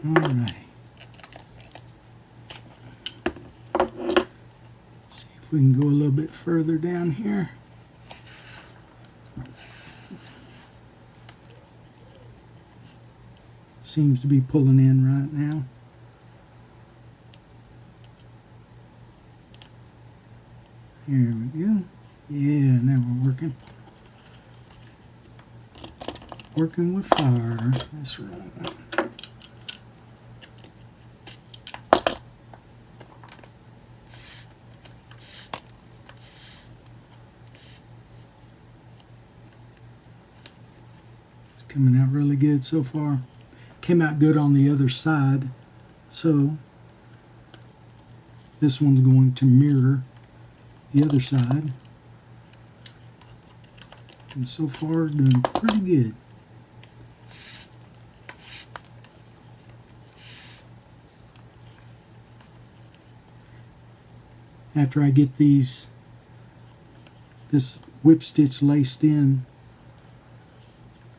Alright. See if we can go a little bit further down here. Seems to be pulling in right now. Here we go. Yeah, now we're working. Working with fire. That's right. It's coming out really good so far. Came out good on the other side, so this one's going to mirror the other side, and so far doing pretty good. After I get this whip stitch laced in,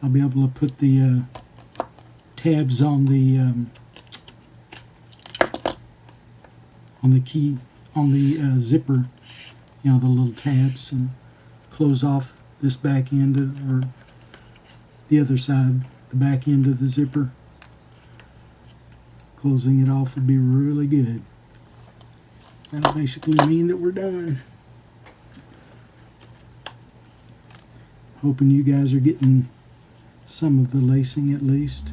I'll be able to put the tabs on the zipper, you know, the little tabs, and close off this back end or the other side, the back end of the zipper. Closing it off would be really good. That'll basically mean that we're done. Hoping you guys are getting some of the lacing at least.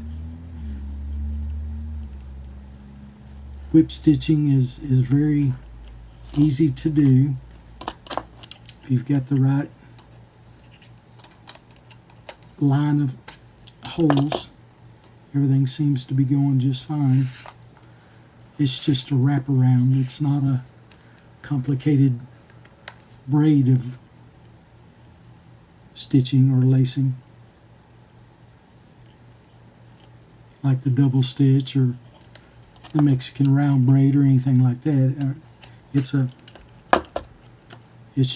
Whip stitching is very easy to do if you've got the right line of holes. Everything seems to be going just fine. It's just a wraparound. It's not a complicated braid of stitching or lacing like the double stitch or the Mexican round braid or anything like that. It's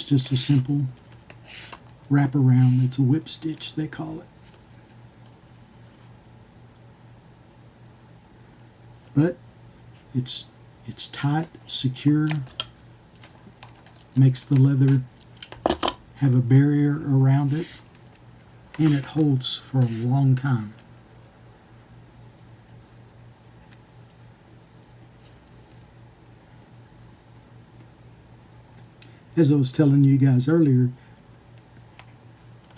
just a simple wraparound. It's a whip stitch, they call it. But it's tight, secure, makes the leather have a barrier around it, and it holds for a long time. As I was telling you guys earlier,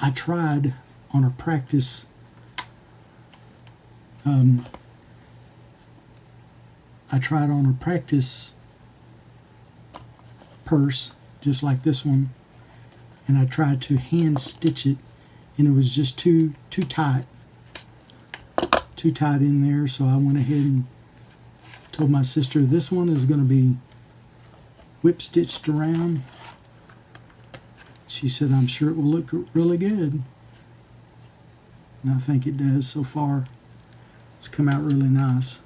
I tried on a practice purse, just like this one, and I tried to hand stitch it, and it was just too tight in there. So I went ahead and told my sister this one is going to be whip stitched around. She said, I'm sure it will look really good, and I think it does so far. It's come out really nice.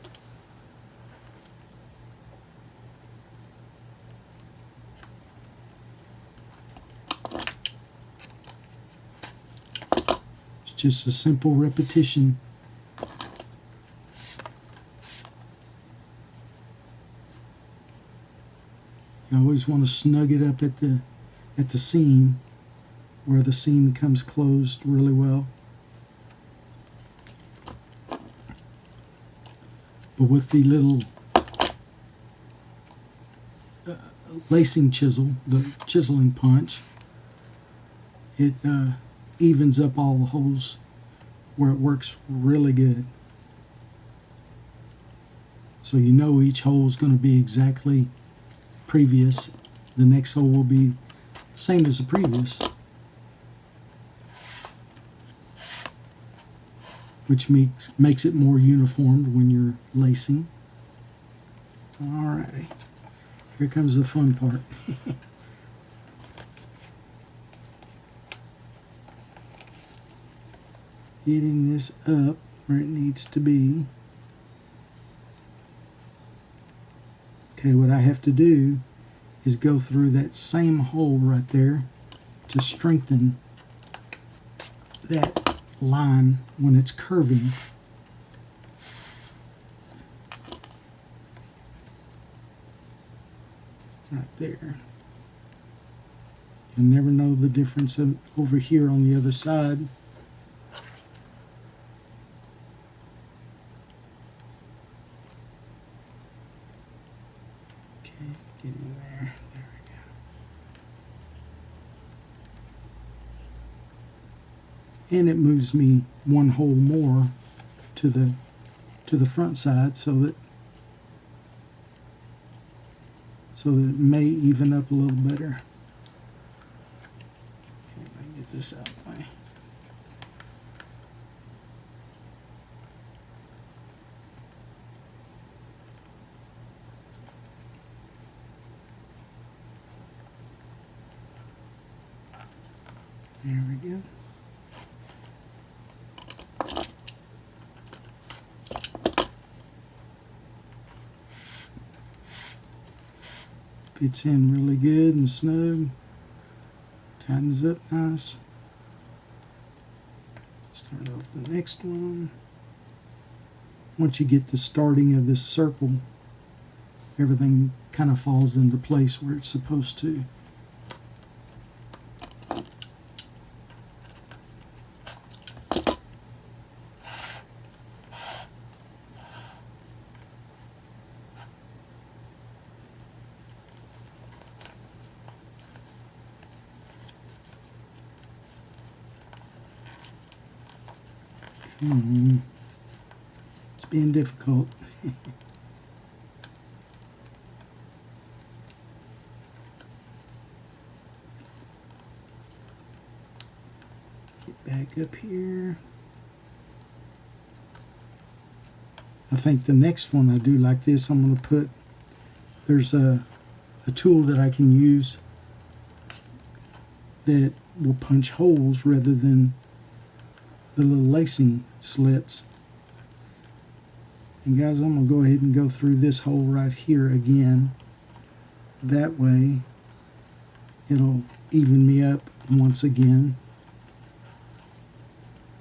It's just a simple repetition. You always want to snug it up at the seam, where the seam comes closed really well. But with the little lacing chisel, the chiseling punch, it evens up all the holes where it works really good. So you know each hole is going to be exactly previous. The next hole will be same as the previous, which makes it more uniform when you're lacing. Alrighty, here comes the fun part. Getting this up where it needs to be. Okay, what I have to do is go through that same hole right there to strengthen that line when it's curving. right there. You'll never know the difference over here on the other side. Okay, get in there. There we go. And it moves me one hole more to the front side so that it may even up a little better. Okay, let me get this out of the way. There we go. Fits in really good and snug. Tightens up nice. Start off the next one. Once you get the starting of this circle, everything kind of falls into place where it's supposed to. It's being difficult. Get back up here. I think the next one I do like this, I'm going to put, there's a tool that I can use that will punch holes rather than the little lacing slits. And guys, I'm going to go ahead and go through this hole right here again. That way it'll even me up once again.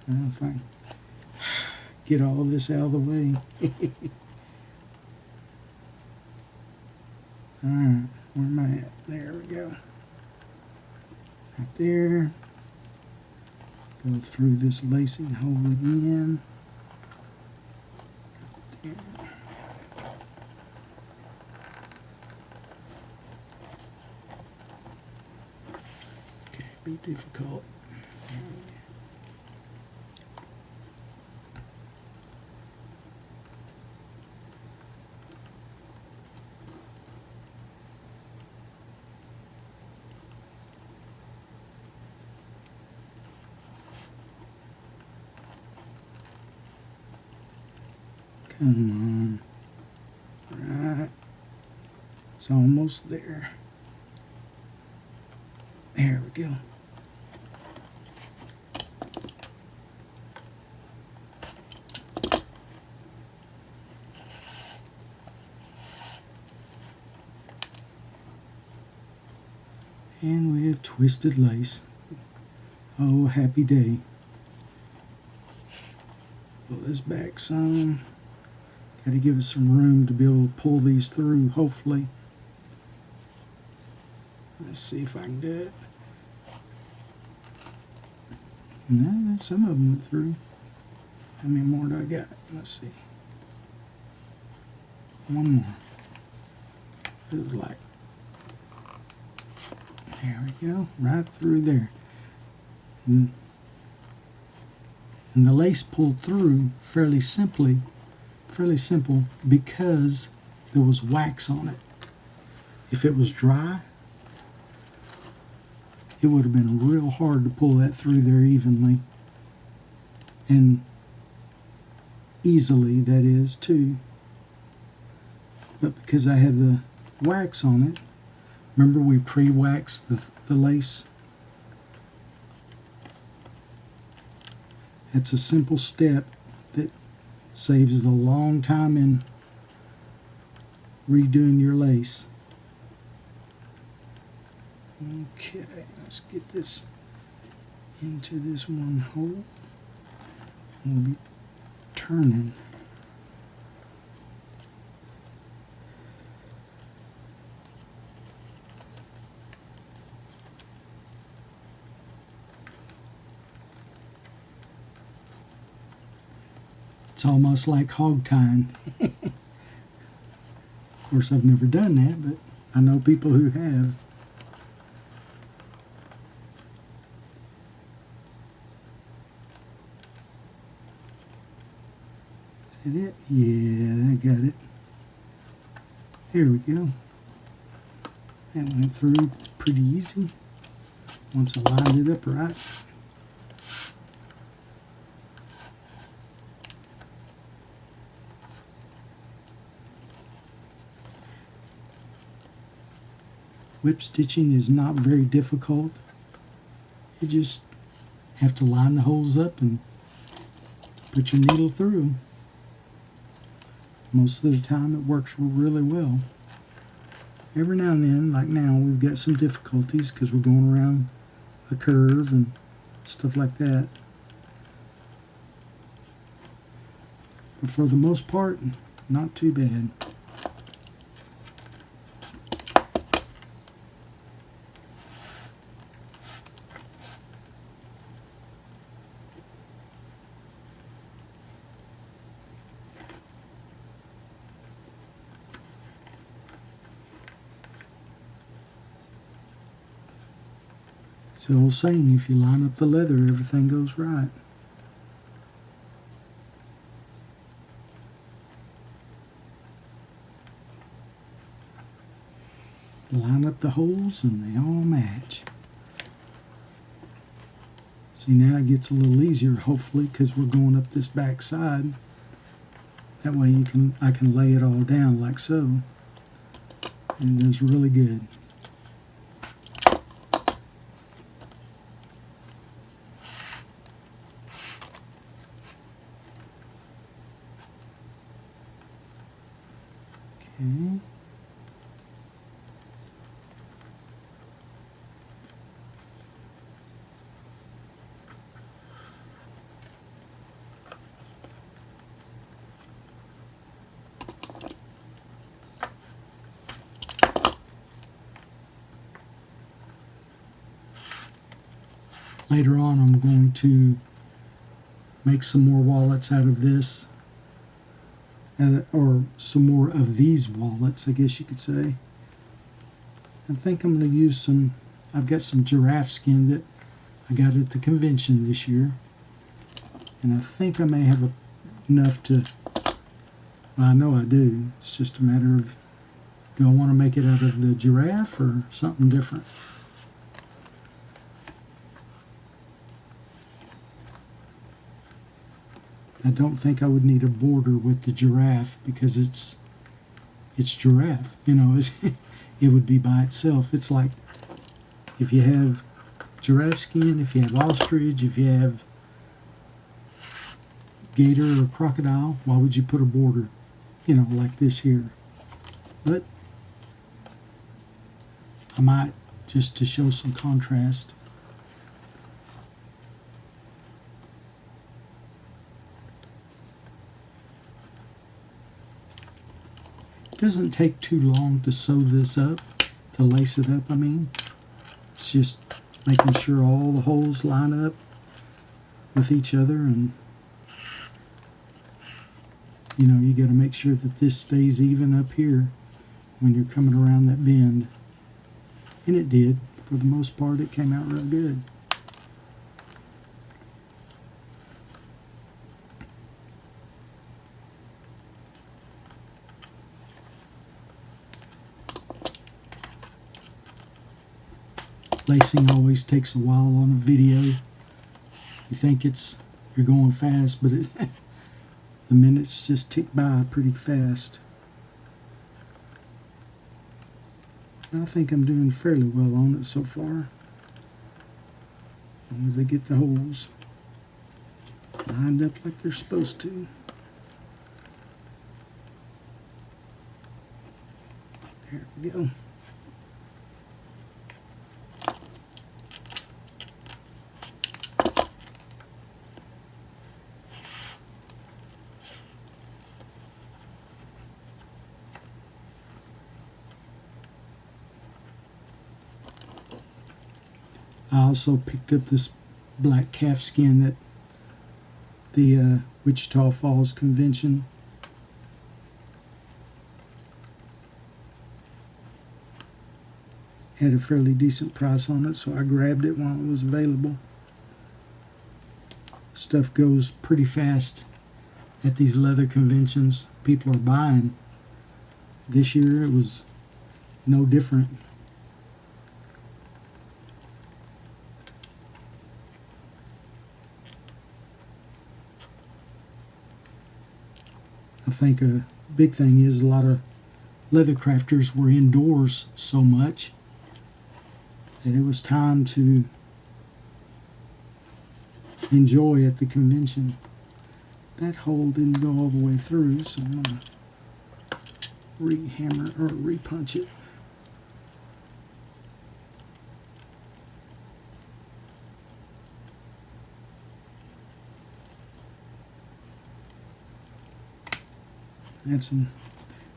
Now if I get all this out of the way. Alright, where am I at? There we go. Right there. Go through this lacing hole again. There. Okay, be difficult. Come on. Right. It's almost there. There we go. And we have twisted lace. Oh, happy day. Pull this back some. Got to give us some room to be able to pull these through, hopefully. Let's see if I can do it. No, some of them went through. How many more do I got? Let's see. One more. Feels like. There we go. Right through there. And the lace pulled through fairly simple because there was wax on it. If it was dry, it would have been real hard to pull that through there evenly and easily, that is, too. But because I had the wax on it, remember we pre-waxed the lace? It's a simple step that saves a long time in redoing your lace. Okay, let's get this into this one hole. We'll be turning. It's almost like hog tying. Of course, I've never done that, but I know people who have. Is that it? Yeah, I got it. There we go. That went through pretty easy once I lined it up right. Whip stitching is not very difficult. You just have to line the holes up and put your needle through. Most of the time it works really well. Every now and then, like now, we've got some difficulties because we're going around a curve and stuff like that. But for the most part, not too bad. It's the old saying, if you line up the leather, everything goes right. Line up the holes and they all match. See, now it gets a little easier, hopefully, because we're going up this back side. That way I can lay it all down like so. And it does really good. Okay. Later on, I'm going to make some more wallets out of this, or some more of these wallets, I guess you could say. I think I'm going to use some, I've got some giraffe skin that I got at the convention this year, and I think I may have enough to, well, I know I do. It's just a matter of, do I want to make it out of the giraffe or something different? I don't think I would need a border with the giraffe because it's giraffe. You know, it would be by itself. It's like if you have giraffe skin, if you have ostrich, if you have gator or crocodile, why would you put a border, you know, like this here? But I might, just to show some contrast. It doesn't take too long to sew this up, to lace it up, I mean. It's just making sure all the holes line up with each other, and you know, you got to make sure that this stays even up here when you're coming around that bend. And it did. For the most part, it came out real good. Lacing always takes a while on a video. You think you're going fast, but the minutes just tick by pretty fast. I think I'm doing fairly well on it so far. As long as I get the holes lined up like they're supposed to. There we go. I also picked up this black calf skin that the Wichita Falls convention. Had a fairly decent price on it, so I grabbed it while it was available. Stuff goes pretty fast at these leather conventions. People are buying. This year it was no different. I think a big thing is a lot of leather crafters were indoors so much that it was time to enjoy at the convention. That hole didn't go all the way through, so I'm going to re-hammer or re-punch it.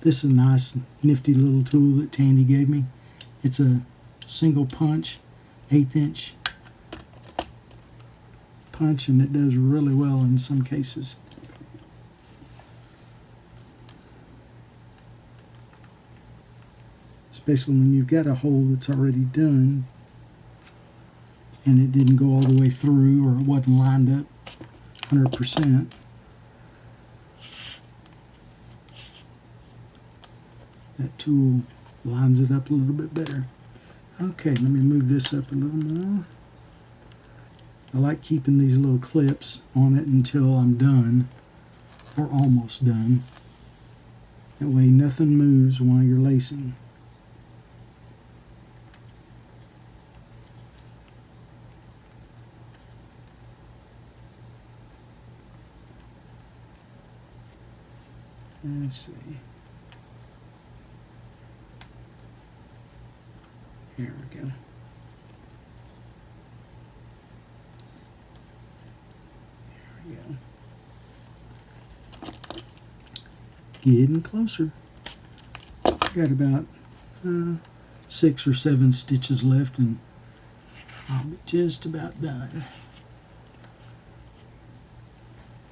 This is a nice, nifty little tool that Tandy gave me. It's a single punch, 1/8 inch punch, and it does really well in some cases. Especially when you've got a hole that's already done and it didn't go all the way through or it wasn't lined up 100%. That tool lines it up a little bit better. Okay, let me move this up a little more. I like keeping these little clips on it until I'm done, or almost done. That way nothing moves while you're lacing. Let's see. Here we go. There we go. Getting closer. Got about 6 or 7 stitches left and I'll be just about done.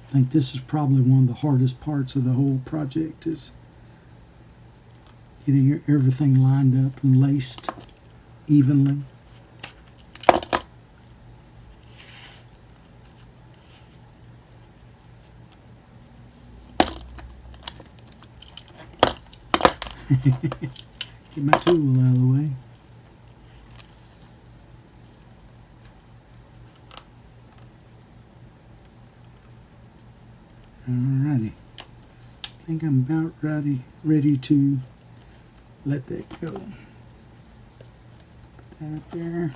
I think this is probably one of the hardest parts of the whole project, is getting everything lined up and laced evenly. Get my tool out of the way. Alrighty. I think I'm about ready to let that go. Put that up there.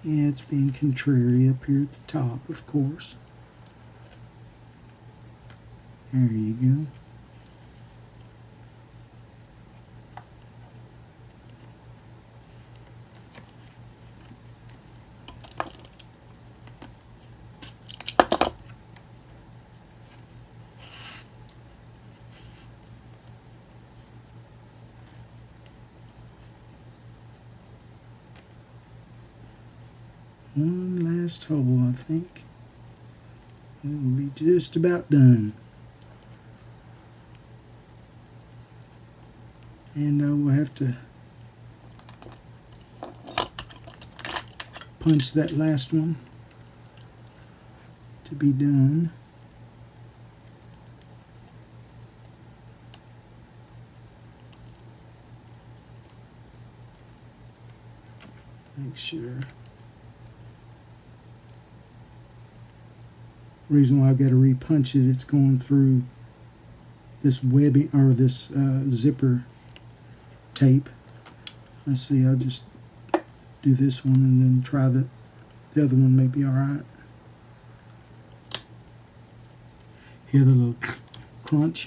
Yeah, it's being contrary up here at the top, of course. There you go. One last hole, I think. It will be just about done. And I will have to punch that last one to be done. Make sure. Reason why I've got to repunch it, it's going through this webbing or this zipper tape. Let's see, I'll just do this one and then try the other one, may be alright. Hear the little crunch?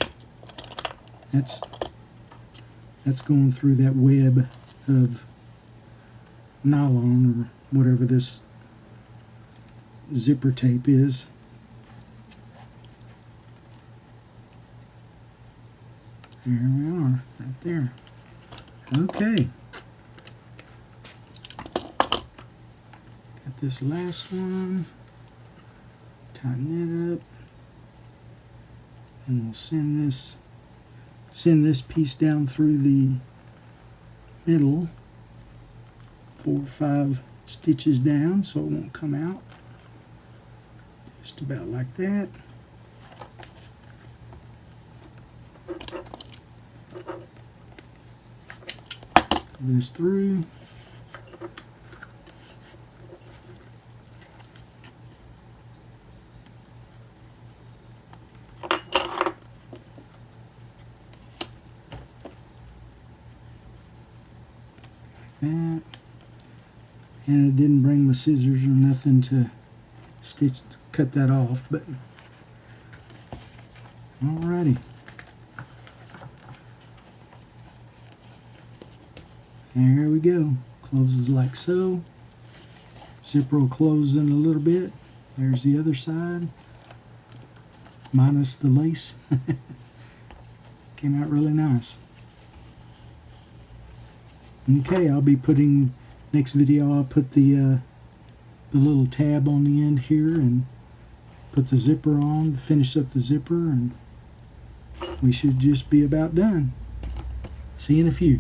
That's going through that web of nylon or whatever this zipper tape is. There we are, right there. Okay. Got this last one. Tighten it up. And we'll send this piece down through the middle, 4 or 5 stitches down so it won't come out. Just about like that. This through. That. And it didn't bring my scissors or nothing to cut that off, but alrighty. There we go. Closes like so. Zipper will close in a little bit. There's the other side. Minus the lace. Came out really nice. Okay, I'll be putting, next video I'll put the little tab on the end here and put the zipper on, finish up the zipper, and we should just be about done. See you in a few.